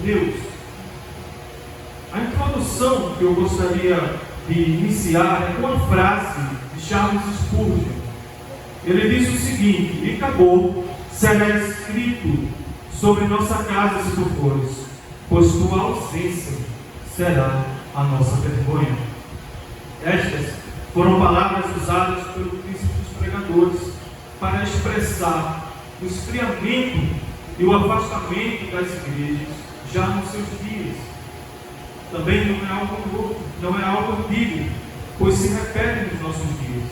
Deus. A introdução que eu gostaria de iniciar é com uma frase de Charles Spurgeon. Ele diz o seguinte: e acabou, será escrito sobre nossa casa se tu fores, pois tua ausência será a nossa vergonha. Estas foram palavras usadas pelo príncipe dos pregadores para expressar o esfriamento e o afastamento das igrejas já nos seus dias. Também não é algo novo, não é algo antigo, pois se repete nos nossos dias.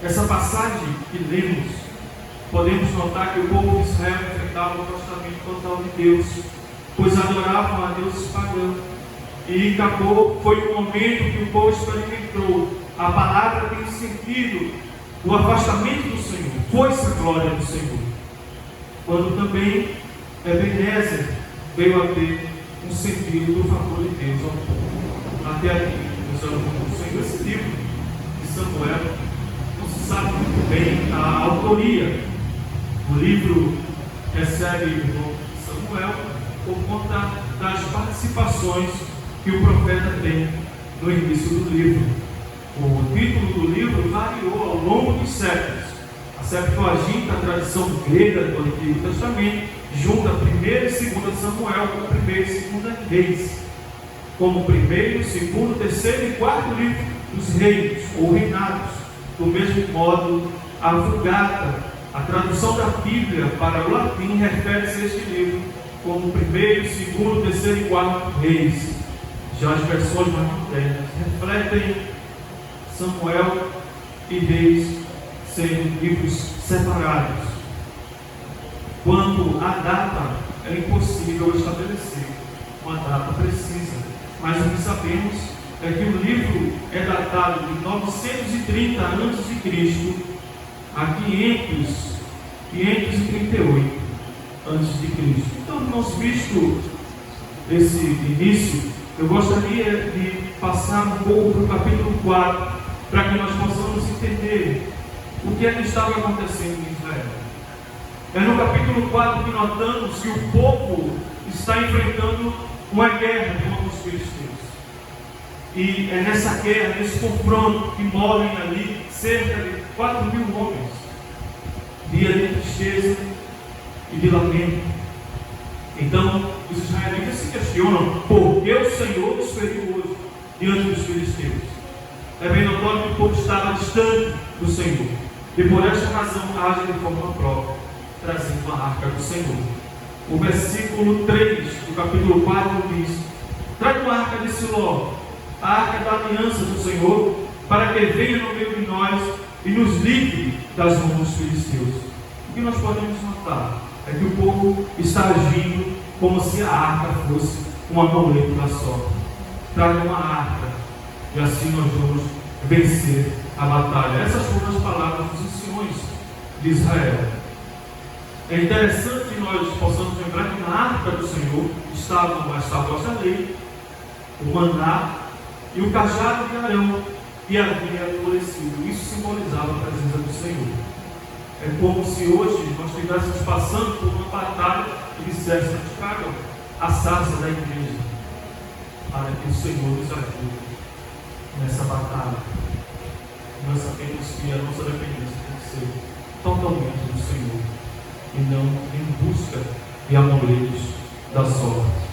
Essa passagem que lemos, podemos notar que o povo de Israel enfrentava o afastamento total de Deus, pois adoravam a deuses pagãos. E acabou, foi o momento que o povo experimentou. A palavra tem sentido o afastamento do Senhor, foi-se a glória do Senhor. Quando também Ebenezer veio a ter um sentido do favor de Deus ao povo. Até aqui, meus alunos do Senhor, esse livro de Samuel, não se sabe muito bem a autoria. O livro recebe o nome de Samuel por conta das participações que o profeta tem no início do livro. O título do livro variou ao longo dos séculos. A Septuaginta, a tradição grega do Antigo Testamento, junta 1 e 2 Samuel com 1 e 2 Reis, como primeiro, segundo, terceiro e quarto livro dos reinos ou reinados. Do mesmo modo, a Vulgata, a tradução da Bíblia para o latim, refere-se a este livro como primeiro, segundo, terceiro e quarto Reis. Já as versões mais modernas refletem Samuel e Reis sendo livros separados. Quanto à data, é impossível estabelecer uma data precisa, mas o que sabemos é que o livro é datado de 930 a.C. a 538 a.C. Então, nós visto esse início, eu gostaria de passar um pouco para o capítulo 4, para que nós possamos entender o que é que estava acontecendo em Israel. É no capítulo 4 que notamos que o povo está enfrentando uma guerra contra os filisteus. E é nessa guerra, nesse confronto, que morrem ali cerca de 4.000 homens. Dia de tristeza e de lamento. Então, os israelitas se questionam por que o Senhor nos feriu hoje diante dos filisteus. É bem notório que o povo estava distante do Senhor. E por esta razão age de forma própria, trazendo a arca do Senhor. O versículo 3 do capítulo 4 diz: traga a arca de Siló, a arca da aliança do Senhor, para que venha no meio de nós e nos livre das mãos dos filisteus. O que nós podemos notar é que o povo está agindo como se a arca fosse um amuleto da sorte. Traga uma arca e assim nós vamos vencer a batalha. Essas foram as palavras dos anciões de Israel. É interessante que nós possamos lembrar que na arca do Senhor estavam as tábuas da lei, o maná e o cajado de Arão que havia florescido. Isso simbolizava a presença do Senhor. É como se hoje nós estivéssemos passando por uma batalha e disséssemos: tragam a sarça da igreja, para que o Senhor nos ajude nessa batalha. Nós sabemos que a nossa dependência tem que ser totalmente do Senhor e não em busca de amuletos da sorte.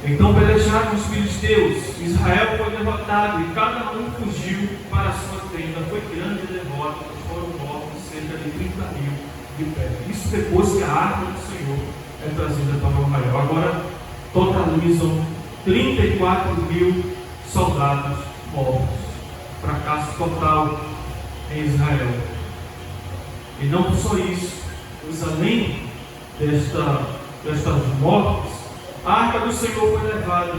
Então pelejaram os filisteus, Israel foi derrotado e cada um fugiu para a sua tenda. Foi grande derrota, foram mortos cerca de 30.000 de pé. Isso depois que a arca do Senhor é trazida para o Israel. Agora totalizam 34.000 soldados mortos. Fracasso total em Israel. E não só isso, pois além destas mortes, a arca do Senhor foi levada.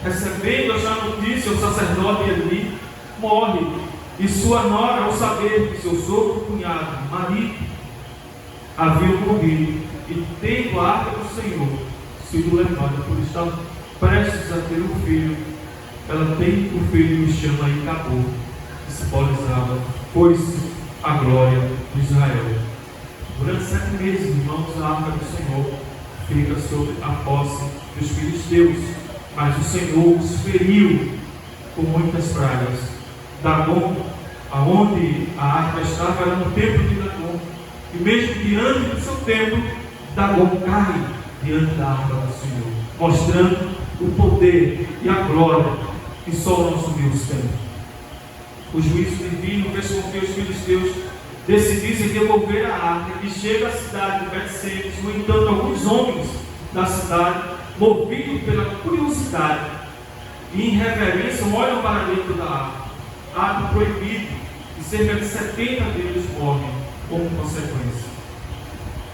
Recebendo essa notícia, o sacerdote Eli morre, e sua nora, ao saber que seu sogro cunhado, marido, haviam morrido, e tendo a arca do Senhor sido levada por estar prestes a ter um filho, ela tem o filho e o chama Icabô, que simbolizava, pois, a glória de Israel. Durante 7 meses, irmãos, a arca do Senhor fica sob a posse dos filisteus, mas o Senhor os feriu com muitas pragas. Dagon, aonde a arca estava, era no templo de Dagon, e mesmo diante do seu templo, Dagon cai diante da arca do Senhor, mostrando o poder e a glória que só o nosso Deus tem. O juízo divino fez com que os filisteus decidissem devolver a arca, que chega à cidade de Bet-Semes. No entanto, alguns homens da cidade, movidos pela curiosidade e irreverência, olham para dentro da arca, ato proibido, e cerca de 70 deles morrem como consequência.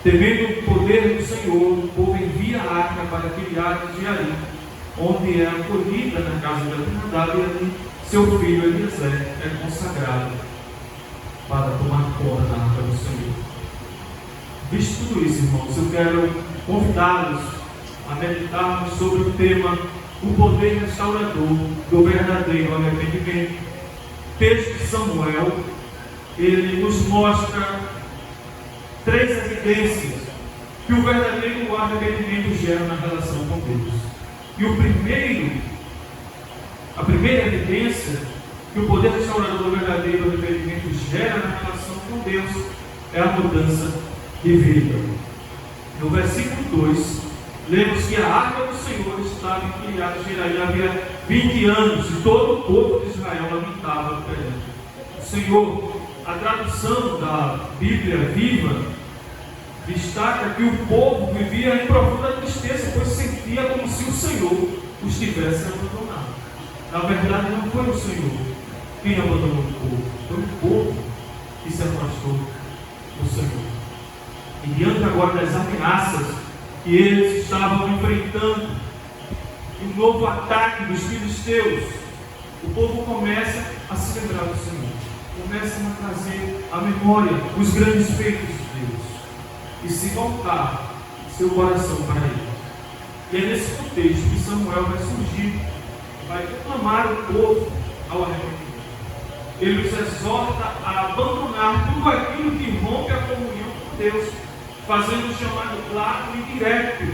Temendo o poder do Senhor, o povo envia a arca para Kiriat Jearim, onde é acolhida na casa de Abinadab, e ali seu filho Eliezer é consagrado para tomar conta da arca do Senhor. Visto tudo isso, irmãos, eu quero convidá-los a meditarmos sobre o tema o poder restaurador do verdadeiro arrependimento. O texto de Samuel, ele nos mostra 3 evidências que o verdadeiro arrependimento gera na relação com Deus. E a primeira evidência que o poder restaurador do verdadeiro arrependimento gera na relação com Deus é a mudança de vida. No versículo 2, lemos que a arca do Senhor estava em Kiriat Jearim havia 20 anos, e todo o povo de Israel lamentava perante o Senhor. A tradução da Bíblia Viva destaca que o povo vivia em profunda tristeza, pois sentia como se o Senhor os tivesse abandonado. Na verdade, não foi o Senhor quem abandonou o povo, foi o povo que se afastou do Senhor. E diante agora das ameaças que eles estavam enfrentando, um novo ataque dos filisteus, o povo começa a se lembrar do Senhor, começa a trazer à memória os grandes feitos de Deus e se voltar seu coração para Ele. E é nesse contexto que Samuel vai surgir, vai conclamar o povo ao arrependimento. Ele os exorta a abandonar tudo aquilo que rompe a comunhão com Deus, fazendo um chamado claro e direto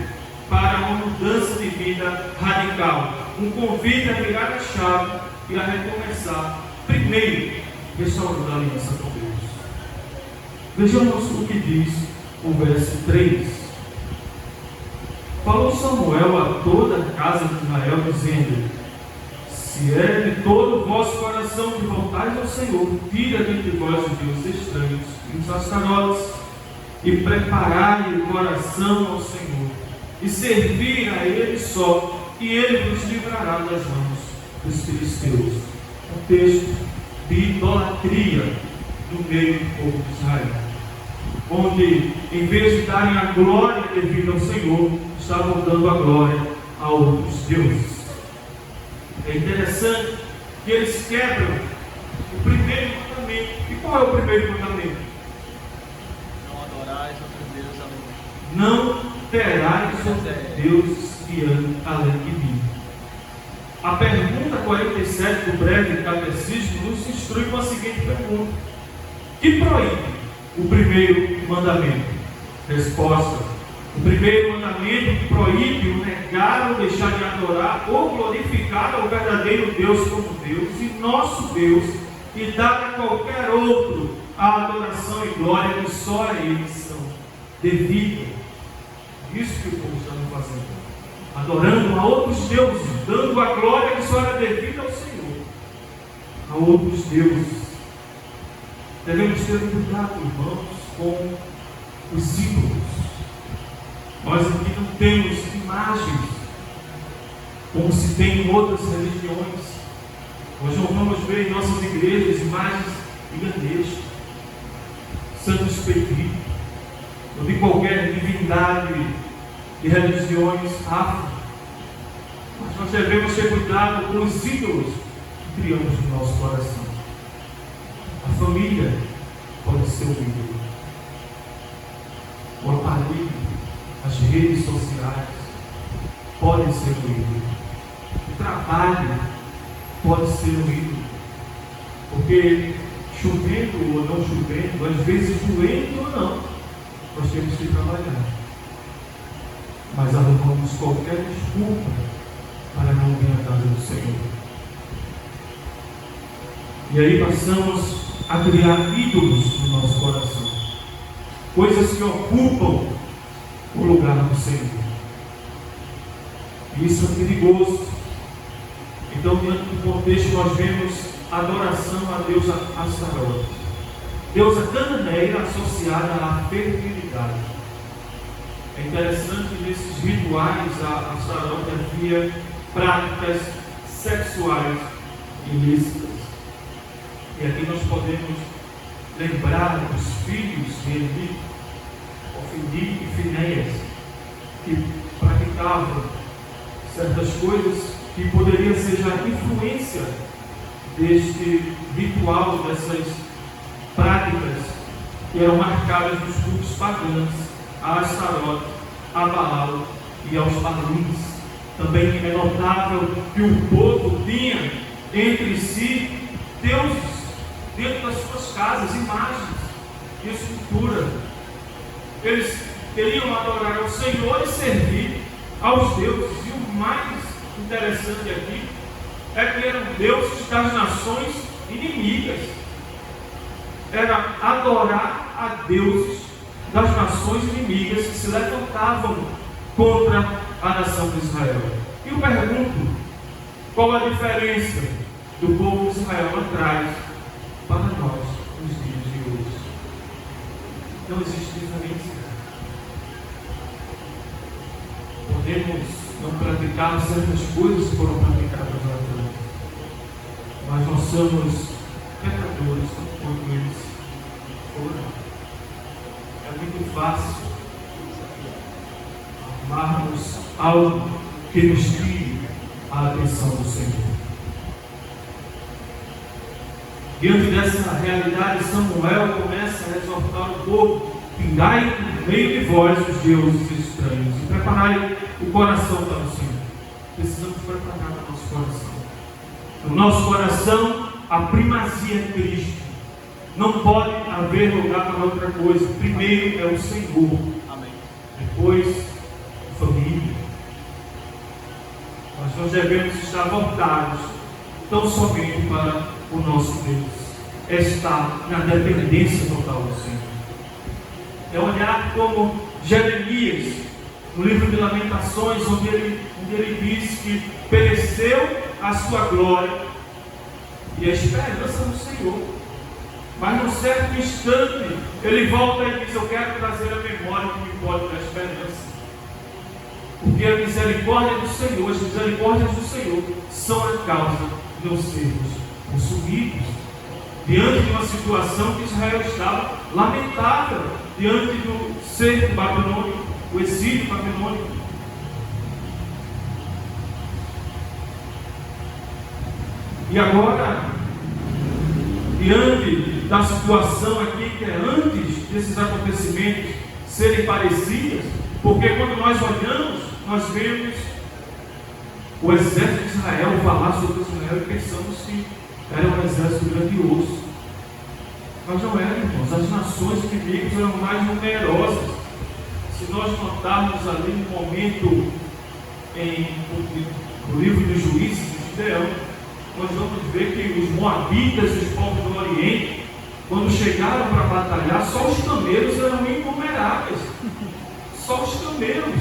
para uma mudança de vida radical. Um convite a virar a chave e a recomeçar, primeiro, restaurando a aliança com Deus. Vejamos o que diz o verso 3. Falou Samuel a toda a casa de Israel, dizendo: se é de todo o vosso coração que voltais ao Senhor, tira dentre vós os deuses estranhos e os astarotes, e preparai o coração ao Senhor, e servir a Ele só, e Ele vos livrará das mãos dos filisteus. Um texto de idolatria no meio do povo de Israel, onde, em vez de darem a glória devida ao Senhor, estavam dando a glória a outros deuses. É interessante que eles quebram o primeiro mandamento. E qual é o primeiro mandamento? Não adorais outros deuses além de mim. Não terás outros deuses além de mim. A pergunta 47 do breve catecismo nos instrui com a seguinte pergunta: que proíbe o primeiro mandamento? Resposta: o primeiro mandamento que proíbe o negar ou deixar de adorar ou glorificar ao verdadeiro Deus como Deus e nosso Deus, e dar a qualquer outro a adoração e glória que só a Ele são devidas. Isso que o povo está fazendo, adorando a outros deuses, dando a glória que só era devida ao Senhor, a outros deuses. Devemos ter cuidado, irmãos, com os ídolos. Nós aqui não temos imagens como se tem em outras religiões. Nós não vamos ver em nossas igrejas imagens de Ganesha, Santo Expedito, ou de qualquer divindade de religiões afro. Mas nós devemos ter cuidado com os ídolos que criamos no nosso coração. A família pode ser um ídolo. O aparelho, as redes sociais podem ser um ídolo. O trabalho pode ser um ídolo. Porque chovendo ou não chovendo, às vezes doendo ou não, nós temos que trabalhar. Mas arrumamos qualquer desculpa para não vir à casa do Senhor. E aí passamos a criar ídolos no nosso coração. Coisas que ocupam o lugar do Senhor. E isso é perigoso. Então, diante do contexto, nós vemos a adoração a deusa Astarote. Deusa cananeia associada à fertilidade. É interessante que nesses rituais a Astarote havia práticas sexuais ilícitas. E aqui nós podemos lembrar dos filhos de Eli, Ofni e Finéias, que praticavam certas coisas que poderia ser já influência deste ritual, dessas práticas que eram marcadas nos cultos pagãos, a Astarote, a Baal e aos Balins. Também é notável que o povo tinha entre si deuses dentro das suas casas, imagens e escultura. Eles queriam adorar ao Senhor e servir aos deuses. E o mais interessante aqui é que eram deuses das nações inimigas. Era adorar a deuses das nações inimigas que se levantavam contra a nação de Israel. E eu pergunto, qual a diferença do povo de Israel lá atrás para nós nos dias de hoje? Não existe diferença. Podemos não praticar certas coisas que foram praticadas lá atrás, mas nós somos pecadores quanto eles foram. É muito fácil armarmos algo que nos tire a atenção do Senhor. Diante dessa realidade, Samuel começa a exortar o povo: findai no meio de vós os deuses estranhos e preparai o coração para o Senhor. Precisamos preparar o nosso coração. No nosso coração, a primazia é Cristo. Não pode haver lugar para outra coisa. Primeiro é o Senhor. Amém. Depois, família. Mas nós devemos estar voltados tão somente para o nosso Deus. Estar na dependência total do Senhor. É olhar como Jeremias, no livro de Lamentações, onde ele diz que pereceu a sua glória e a esperança no Senhor. Mas num certo instante, ele volta e diz: eu quero trazer a memória que me pode dar esperança. Porque a misericórdia do Senhor, as misericórdias do Senhor são a causa de não sermos consumidos. Diante de uma situação que Israel estava lamentável, diante do cerco babilônico, o exílio babilônico. E agora, diante da situação aqui, que é antes desses acontecimentos serem parecidas, porque quando nós olhamos, nós vemos o exército de Israel falar sobre Israel e pensamos que era um exército grandioso. Mas não era, irmãos. As nações inimigas eram mais numerosas. Se nós notarmos ali no momento no livro dos Juízes de Gideão, nós vamos ver que os moabitas, os povos do Oriente, quando chegaram para batalhar, só os camelos eram inumeráveis. Só os camelos.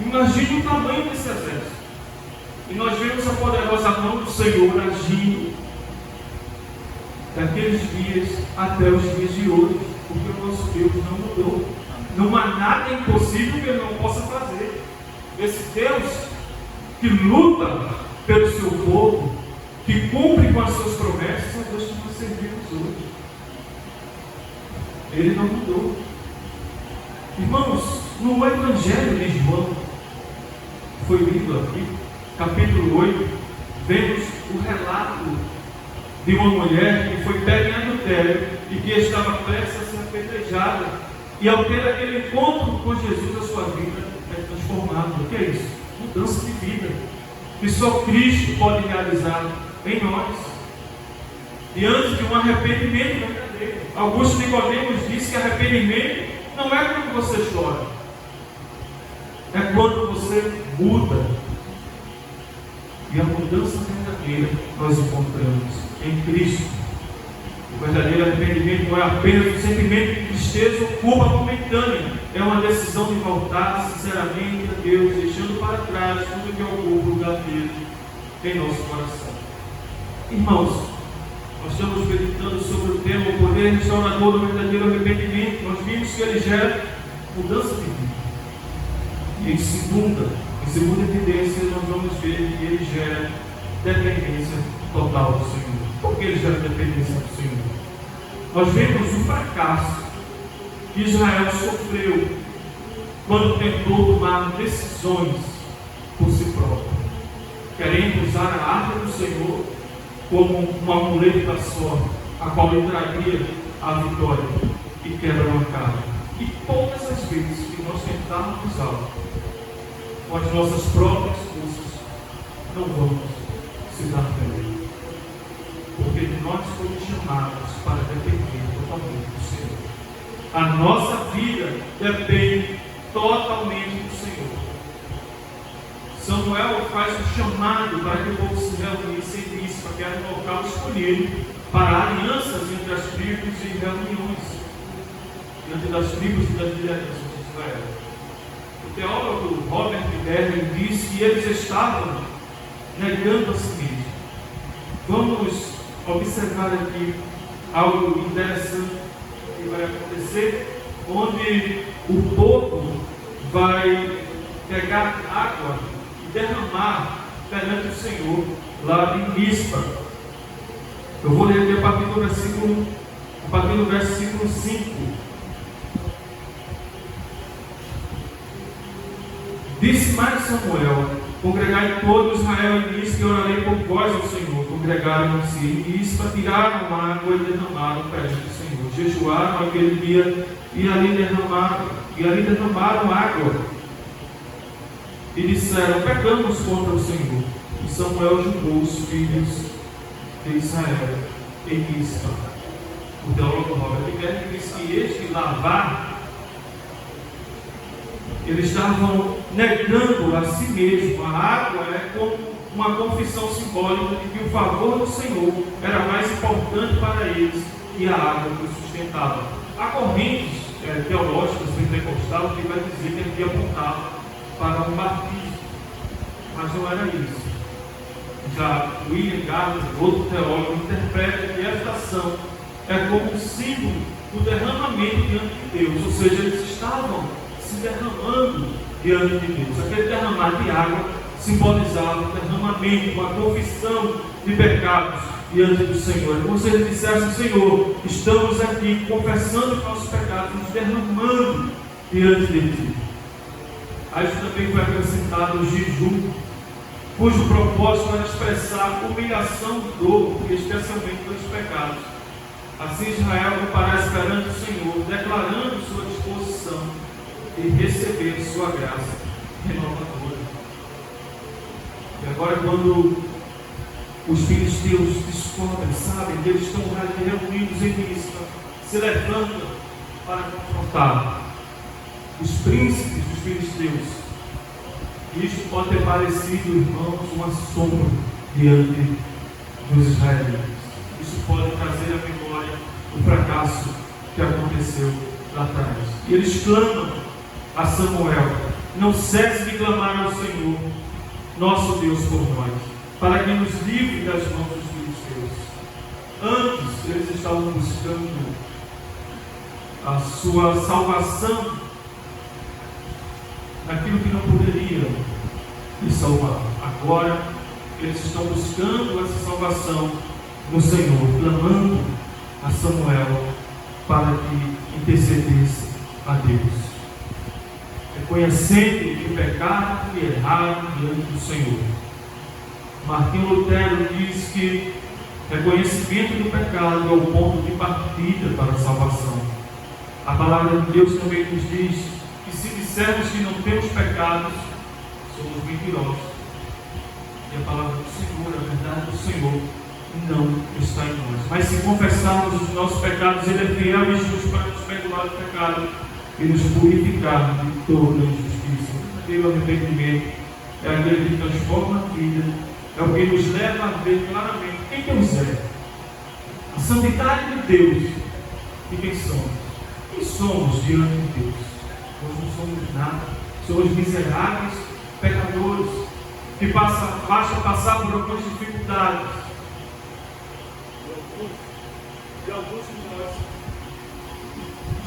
Imagine o tamanho desse exército. E nós vemos a poderosa mão do Senhor agindo daqueles dias até os dias de hoje, porque o nosso Deus não mudou. Não há nada impossível que Ele não possa fazer. Esse Deus que luta pelo seu povo, que cumpre com as suas promessas, é o Deus que nós servimos hoje. Ele não mudou. Irmãos, no Evangelho de João, foi lido aqui, capítulo 8, vemos o relato de uma mulher que foi pega em adultério e que estava prestes a ser apedrejada, e ao ter aquele encontro com Jesus, a sua vida é transformada. O que é isso? Mudança de vida, que só Cristo pode realizar em nós, diante de um arrependimento verdadeiro. Augusto Nicodemos disse que arrependimento não é quando você chora, é quando você muda. E a mudança verdadeira nós encontramos em Cristo. O verdadeiro arrependimento não é apenas um sentimento de tristeza ou culpa momentânea, é uma decisão de voltar sinceramente a Deus, deixando para trás tudo que ocupa o lugar dele em nosso coração. Irmãos, nós estamos meditando sobre o tema o poder restaurador do verdadeiro arrependimento. Nós vimos que ele gera mudança de vida. E em segunda evidência, nós vamos ver que ele gera dependência total do Senhor. Por que ele gera dependência do Senhor? Nós vemos o fracasso que Israel sofreu quando tentou tomar decisões por si próprio, querendo usar a arca do Senhor como um amuleto da sorte, a qual lhe traria a vitória e quebra uma cara. E todas as vezes que nós tentarmos usá-lo com as nossas próprias forças, não vamos se dar bem. Porque nós fomos chamados para depender totalmente do Senhor. A nossa vida depende totalmente do Senhor. Samuel faz um chamado para que o povo se reunisse em Mispa, que era um local escolhido para alianças entre as tribos e reuniões diante das tribos e das lideranças de Israel. O teólogo Robert Berger diz que eles estavam negando a si mesmos. Vamos observar aqui algo interessante que vai acontecer, onde o povo vai pegar água e derramar perante o Senhor lá em Mispa. Eu vou ler aqui a partir do versículo 5. Disse mais Samuel: congregai todo Israel em Mispa e orarei por vós ao Senhor. Congregaram-se em Mispa, tiraram água e derramaram perante o Senhor. Jejuaram aquele dia e ali derramaram água. E disseram: pecamos contra o Senhor. E Samuel julgou os filhos de Israel em Mispa. O teólogo Robert Berger diz que este lavar, eles estavam negando a si mesmo. A água é como uma confissão simbólica de que o favor do Senhor era mais importante para eles que a água que os sustentava. Há correntes teológicas pentecostais que vai dizer que aqui apontava para um batismo, mas não era isso. Já William Gardner, outro teólogo, interpreta que esta ação é como um símbolo do derramamento diante de Deus, ou seja, eles estavam se derramando diante de Deus. Aquele derramar de água simbolizava o derramamento, uma confissão de pecados diante do Senhor. É como se eles dissessem: Senhor, estamos aqui confessando os nossos pecados, nos derramando diante de Ti. A isso também foi acrescentado o jejum, cujo propósito era expressar humilhação e dor, especialmente pelos pecados. Assim Israel comparece perante o Senhor, declarando sua disposição e receber sua graça renovadora. E agora, quando os filisteus descobrem, sabem que eles estão reunidos em Mispa, se levantam para confrontar os príncipes dos filisteus. Isto pode ter parecido, irmãos, uma sombra diante dos israelitas. Isso pode trazer à memória o fracasso que aconteceu lá atrás. E eles clamam a Samuel: não cesse de clamar ao Senhor, nosso Deus, por nós, para que nos livre das mãos dos filisteus. Antes, eles estavam buscando a sua salvação naquilo que não poderia lhe salvar. Agora, eles estão buscando essa salvação no Senhor, clamando a Samuel para que intercedesse a Deus, reconhecendo que pecaram e erraram diante do Senhor. Martinho Lutero diz que reconhecimento do pecado é o ponto de partida para a salvação. A palavra de Deus também nos diz que se dissermos que não temos pecados, somos mentirosos. E a palavra do Senhor, a verdade do Senhor, não está em nós. Mas se confessarmos os nossos pecados, Ele é fiel e justo para nos perdoar o pecado e nos purificar de toda injustiça. Aquele arrependimento é aquele que transforma a vida, é o que nos leva a ver claramente quem Deus é, a santidade de Deus e quem somos. Quem somos diante de Deus? Nós não somos nada, somos miseráveis, pecadores, que basta passar por algumas dificuldades. E alguns de nós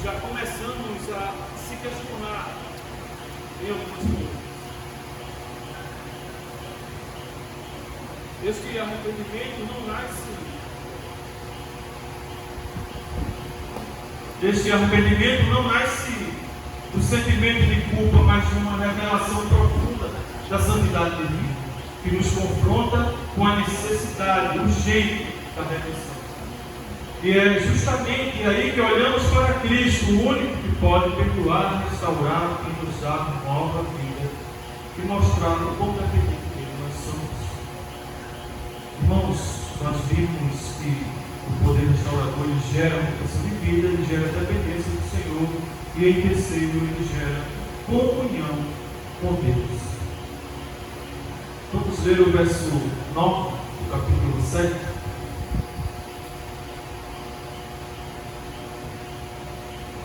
já começamos a se questionar em algumas coisas. Este arrependimento não nasce. Este arrependimento não nasce do sentimento de culpa, mas de uma revelação profunda da santidade divina, que nos confronta com a necessidade urgente da redenção. E é justamente aí que olhamos para Cristo, o único que pode perdoar, restaurar e nos dar nova vida e mostrar o quão dependente dele nós somos. Irmãos, nós vimos que o poder restaurador ele gera mudança de vida, ele gera dependência do Senhor e em terceiro ele gera comunhão com Deus. Vamos ler o verso 9 do capítulo 7.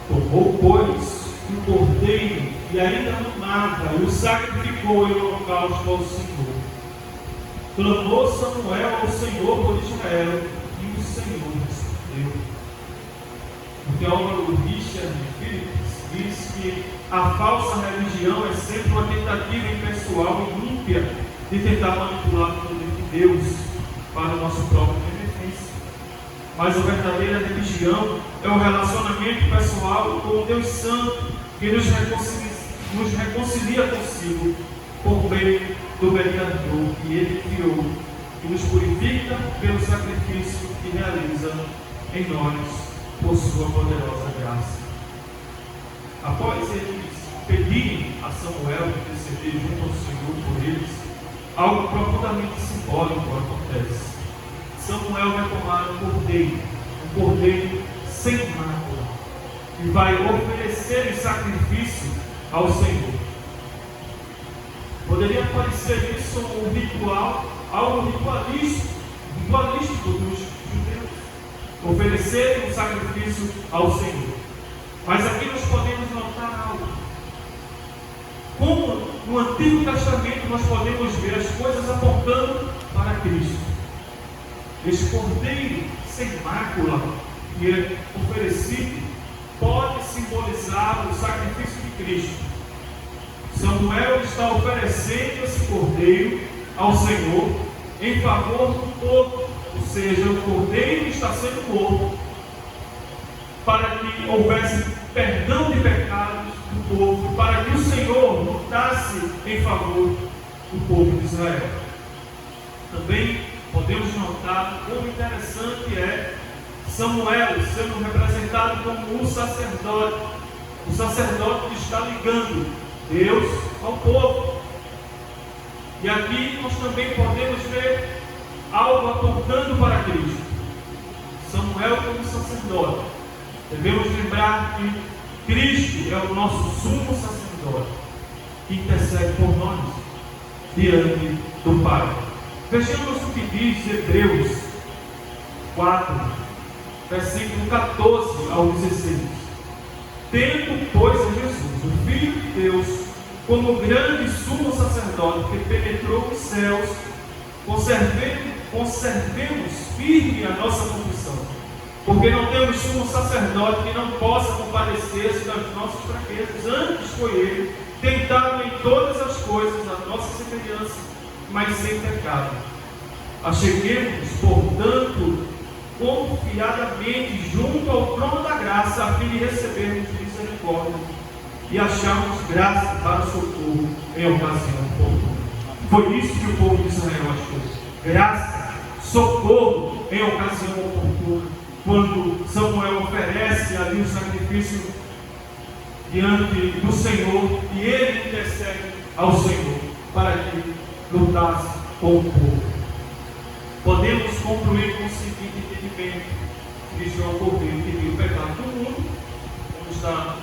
Tomou, pois, um cordeiro e ainda não mata, e o sacrificou em holocausto ao Senhor. Clamou Samuel ao Senhor por Israel, e o Senhor respondeu. O teólogo Richard Phillips diz que a falsa religião é sempre uma tentativa impessoal e ímpia de tentar manipular o poder de Deus para o nosso próprio benefício. Mas a verdadeira religião é o relacionamento pessoal com o Deus Santo, que nos reconcilia consigo por meio do mediador que Ele criou, que nos purifica pelo sacrifício que realiza em nós por sua poderosa graça. Após eles pedirem a Samuel interceder junto ao Senhor por eles, algo profundamente simbólico acontece. Samuel vai tomar um cordeiro sem mácula, e vai oferecer em sacrifício ao Senhor. Poderia parecer isso um ritual, algo ritualístico dos judeus, oferecer um sacrifício ao Senhor. Mas aqui nós podemos notar algo. Como no Antigo Testamento nós podemos ver as coisas apontando para Cristo. Este cordeiro sem mácula que é oferecido pode simbolizar o sacrifício de Cristo. Samuel está oferecendo esse cordeiro ao Senhor em favor do povo, ou seja, o cordeiro está sendo morto para que houvesse perdão de pecados do povo, para que o Senhor lutasse em favor do povo de Israel. Também podemos notar como interessante é Samuel sendo representado como o sacerdote que está ligando Deus ao povo. E aqui nós também podemos ver algo apontando para Cristo. Samuel como sacerdote. Devemos lembrar que Cristo é o nosso sumo sacerdote, que intercede por nós diante do Pai. Vejamos o que diz Hebreus 4, versículo 14 ao 16. Tendo, pois, a Jesus, o Filho de Deus, como grande sumo sacerdote que penetrou os céus, conservemos firme a nossa confissão, porque não temos sumo sacerdote que não possa compadecer-se das nossas fraquezas. Antes foi ele tentado em todas as coisas a nossa semelhança, mas sem pecado. Acheguemos, portanto, confiadamente junto ao trono da graça, a fim de recebermos misericórdia e acharmos graça para socorro em ocasião oportuna. Foi isso que o povo de Israel achou: graça, socorro em ocasião oportuna. Quando Samuel oferece ali o sacrifício diante do Senhor, e ele intercede ao Senhor para que lutasse com o povo. Podemos concluir com o seguinte entendimento: Cristo é o cordeiro que tira o pecado do mundo, como está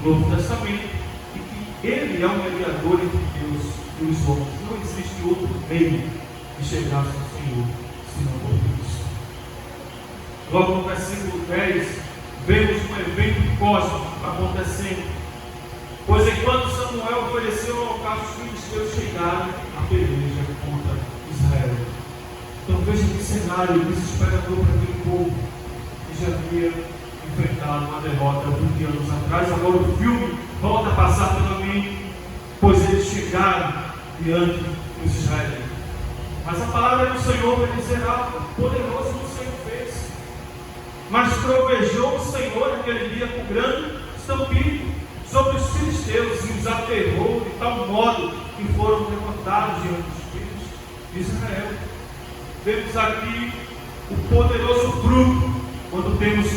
no Novo Testamento, e que Ele é o mediador entre Deus e os homens. Não existe outro meio de chegar ao Senhor, senão por Cristo. Logo no versículo 10, vemos um evento cósmico acontecendo. Pois enquanto Samuel ofereceu o holocausto, os filisteus chegaram à peleja contra Israel. Então veja que cenário desesperador para aquele povo que já havia enfrentado uma derrota 20 anos atrás. Agora o filme volta a passar pela mente, pois eles chegaram diante dos israelitas. Mas a palavra do Senhor vai dizer algo poderoso que o Senhor fez. Mas trovejou o Senhor naquele dia com grande estampido sobre os filisteus e os aterrou de tal modo que foram derrotados diante dos filhos de Israel. Vemos aqui o poderoso fruto quando temos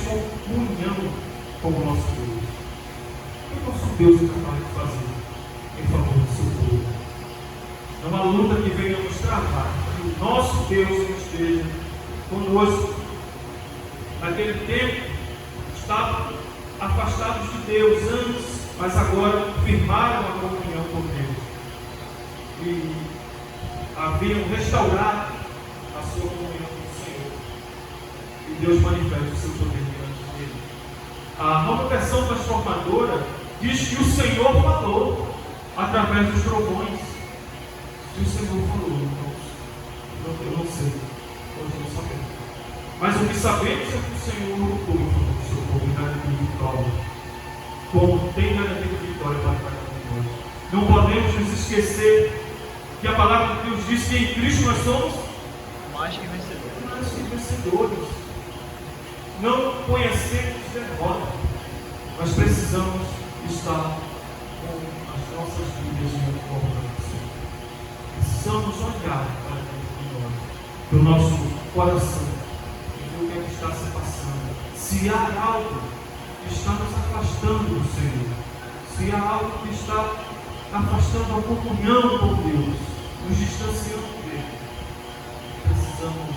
comunhão com o nosso Deus. O que o nosso Deus é capaz de fazer em favor do seu povo? É uma luta que venhamos travar, que o nosso Deus esteja conosco. Naquele tempo estavam afastados de Deus antes, mas agora firmaram a comunhão com Deus e haviam restaurado a sua comunhão com o Senhor, e Deus manifesta o seu poder diante dele. A nova versão transformadora diz que o Senhor falou através dos trovões. Se o Senhor falou, então eu não sei, hoje não sabemos, mas o que sabemos é que o Senhor lutou em favor do seu povo e garantiu vitória, como tem garantido vitória para cada um de nós. Não podemos nos esquecer que a palavra de Deus diz que em Cristo nós somos mais que vencedores. Mais que vencedores. Não conhecemos derrota, mas precisamos estar com as nossas vidas em uma forma do Senhor. Precisamos olhar para dentro de nós, para o nosso coração, e ver o que é que está se passando. Se há algo que está nos afastando do Senhor, se há algo que está afastando a comunhão com Deus, nos distanciando dele, precisamos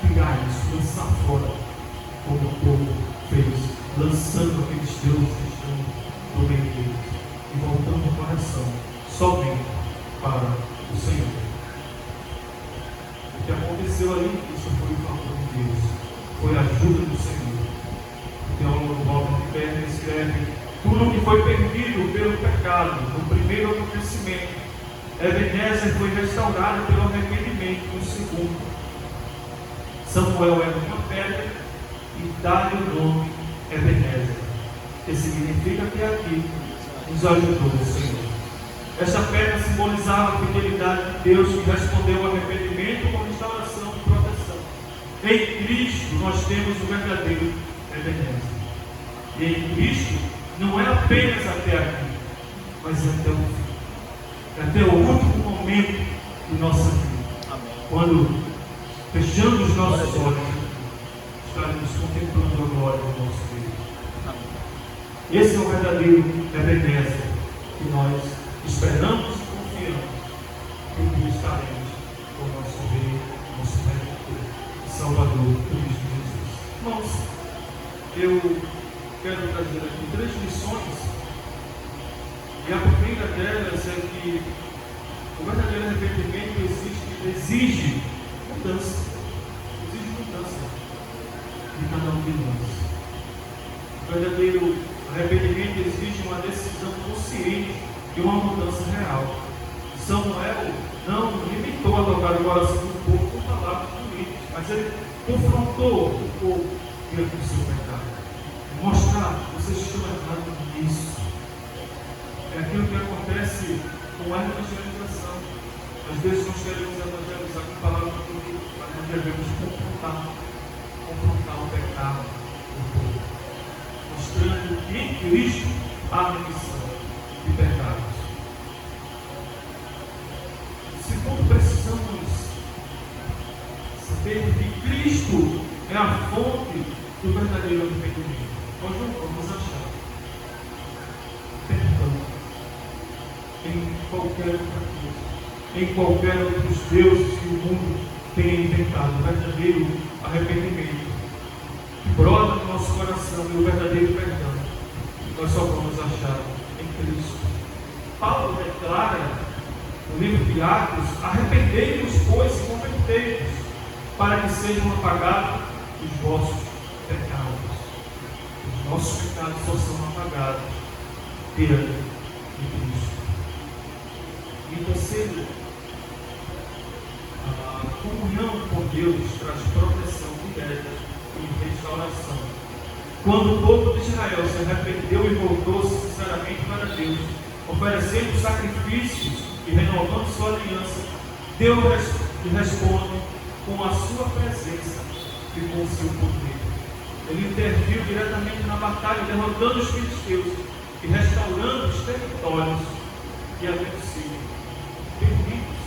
pegar isso, lançar fora, como o povo fez, lançando aqueles deuses que estão no meio deles e voltando o coração somente para o Senhor. O que aconteceu ali, isso foi o favor de Deus, foi a ajuda do Senhor. O teólogo Robert Perry escreve: tudo o que foi perdido pelo pecado no primeiro acontecimento, Ebenezer foi restaurado pelo arrependimento no segundo. Samuel era uma pedra e dá-lhe o nome Ebenezer, que significa que aqui nos ajudou o Senhor. Esta pedra simbolizava a fidelidade de Deus, que respondeu ao arrependimento com restauração e proteção. Em Cristo nós temos o verdadeiro Ebenezer. E em Cristo não é apenas até aqui, mas até o fim. Até o último momento de nossa vida. Amém. Quando fechando os nossos olhos, estaremos contemplando a glória do nosso Deus. Amém. Esse é o verdadeiro Ebenezer que nós esperamos e confiamos que um dia estaremos com o nosso Rei, nosso Redentor e Salvador, Cristo Jesus. Irmãos, eu quero trazer aqui 3 lições, e a primeira delas é que o verdadeiro arrependimento exige mudança. Exige mudança de cada um de nós. O verdadeiro arrependimento exige uma decisão consciente de uma mudança real. Samuel não limitou a tocar o coração do povo com palavras bonitas, mas ele confrontou o povo diante do seu pecado. Mostrar, vocês estão errados nisso. É aquilo que acontece com a evangelização. Às vezes nós queremos evangelizar com palavras bonitas, mas nós devemos confrontar o pecado do povo, mostrando que em Cristo há remissão de pecados. Segundo, precisamos saber que Cristo é a fonte do verdadeiro arrependimento. Nós não vamos achar perdão em qualquer outra coisa, em qualquer outros deuses que o mundo tenha inventado. O verdadeiro arrependimento que brota do nosso coração e o verdadeiro perdão nós só vamos achar em Cristo. Paulo declara no livro de Atos: arrependei-vos, pois, e convertei-vos, para que sejam apagados os vossos pecados. Os nossos pecados só são apagados diante de Cristo. E terceiro, a comunhão com Deus traz proteção direta e restauração. Quando o povo de Israel se arrependeu e voltou sinceramente para Deus, oferecendo sacrifícios e renovando sua aliança, Deus lhe responde com a sua presença e com o seu poder. Ele interviu diretamente na batalha, derrotando os filisteus e restaurando os territórios que haviam sido perdidos.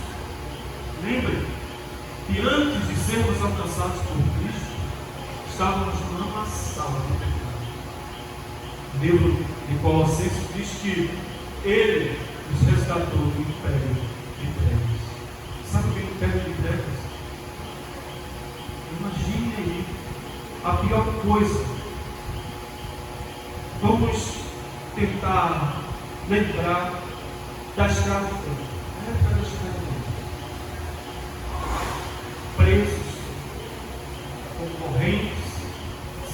Lembre que antes de sermos alcançados por Cristo, estávamos numa sala de pecado. O livro de Colossenses diz que Ele nos resgatou do império de trevas. Sabe o que é o império de trevas? Imagine aí a pior coisa. Vamos tentar lembrar da escravidão. Era da escravidão. Presos, concorrentes,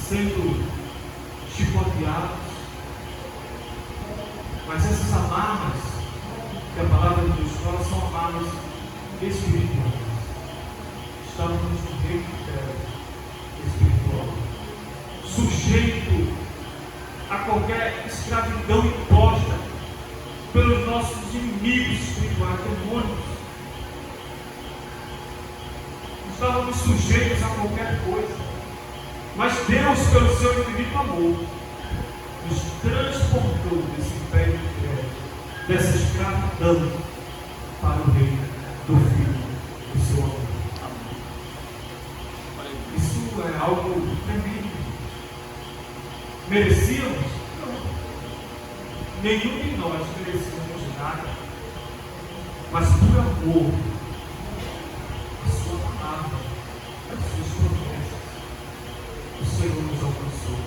sendo chicoteados. Mas essas amarras que a palavra de Deus fala são amarras espirituais. Estamos no reino de terra espiritual, sujeito a qualquer escravidão imposta pelos nossos inimigos espirituais, demônios. Estávamos sujeitos a qualquer coisa, mas Deus, pelo seu infinito amor, nos transportou desse império de trevas, dessa escravidão, para o reino do Filho do seu amor. Isso é algo tremendo. Merecíamos? Não. Nenhum de nós merecíamos nada, mas por amor, a sua palavra, as suas promessas, o Senhor nos alcançou.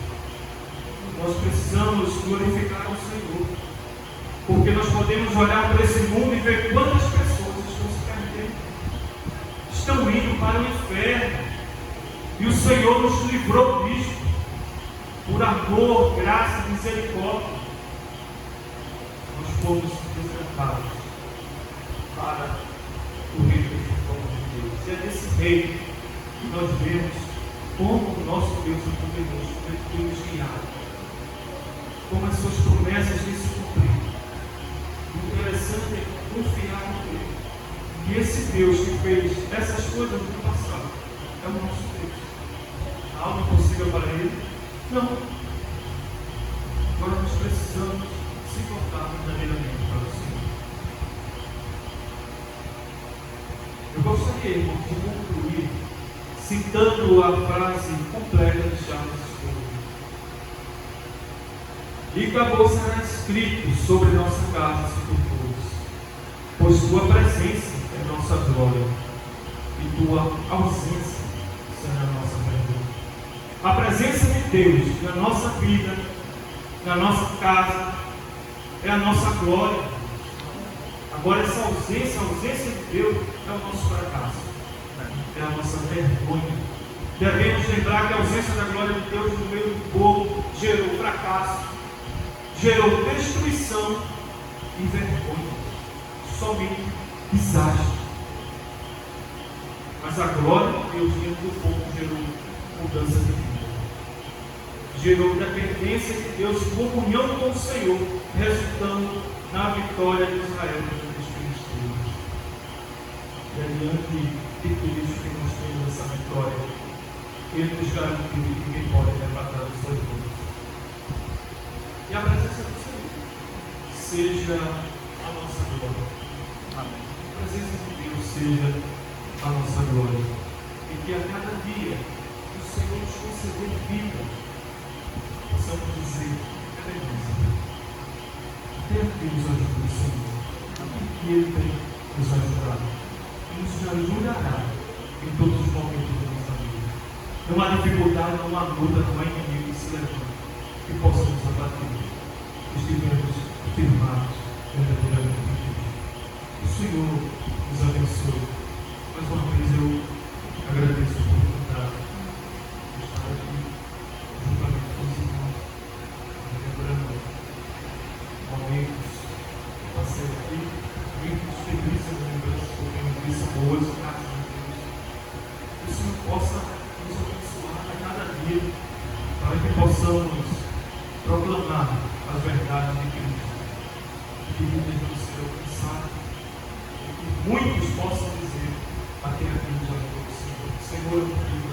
Nós precisamos glorificar o Senhor, porque nós podemos olhar para esse mundo e ver quantas pessoas estão se perdendo, estão indo para o inferno, e o Senhor nos livrou disto, por amor, graça e misericórdia. Nós fomos resgatados para o reino de Deus. E é nesse reino que nós vemos como o nosso Deus é poderoso, Ele tem nos guiado, como as suas promessas têm se cumprido. O interessante é confiar nele. E esse Deus que fez essas coisas no passado é o nosso Deus. Há algo impossível para Ele? Não. Agora nós precisamos se voltar verdadeiramente para o Senhor. Eu gostaria, irmãos, de concluir citando a frase completa de Charles Spurgeon. E acabou será escrito sobre nossa casa se tu fores, pois tua presença é nossa glória e tua ausência será nossa vergonha. A presença de Deus na nossa vida, na nossa casa, é a nossa glória. Agora essa ausência, a ausência de Deus é o nosso fracasso, é a nossa vergonha. Devemos lembrar que a ausência da glória de Deus no meio do povo gerou fracasso, gerou destruição e vergonha, somente desastre. Mas a glória de Deus dentro do povo gerou mudança de vida, gerou dependência de Deus, comunhão com o Senhor, resultando na vitória de Israel contra os filisteus. E adiante de tudo isso que nós temos essa vitória, Ele nos garantiu que ninguém pode arrebatar os seus dons. E a presença do Senhor seja a nossa glória. Amém. A presença de Deus seja a nossa glória. E que a cada dia o Senhor nos conceder vida, possamos dizer, até aqui nos ajuda o Senhor, que Ele tem nos ajudado e nos ajudará em todos os momentos da nossa vida. Não há dificuldade, não há luta, não há inimigo que se levante que possa nos abater. estivemos firmados verdadeiramente em Cristo. O Senhor nos abençoe. Mais uma vez eu agradeço a oportunidade de estar aqui juntamente com os irmãos, lembrando momentos que passei aqui, muitos felizes lembranças que eu tenho visto boas, graças a Deus. Que o Senhor possa nos abençoar a cada dia, para que possamos proclamar as verdades de Cristo, que devemos ser alcançados, e que muitos possam dizer: aquele que nos ajudou, Senhor, eu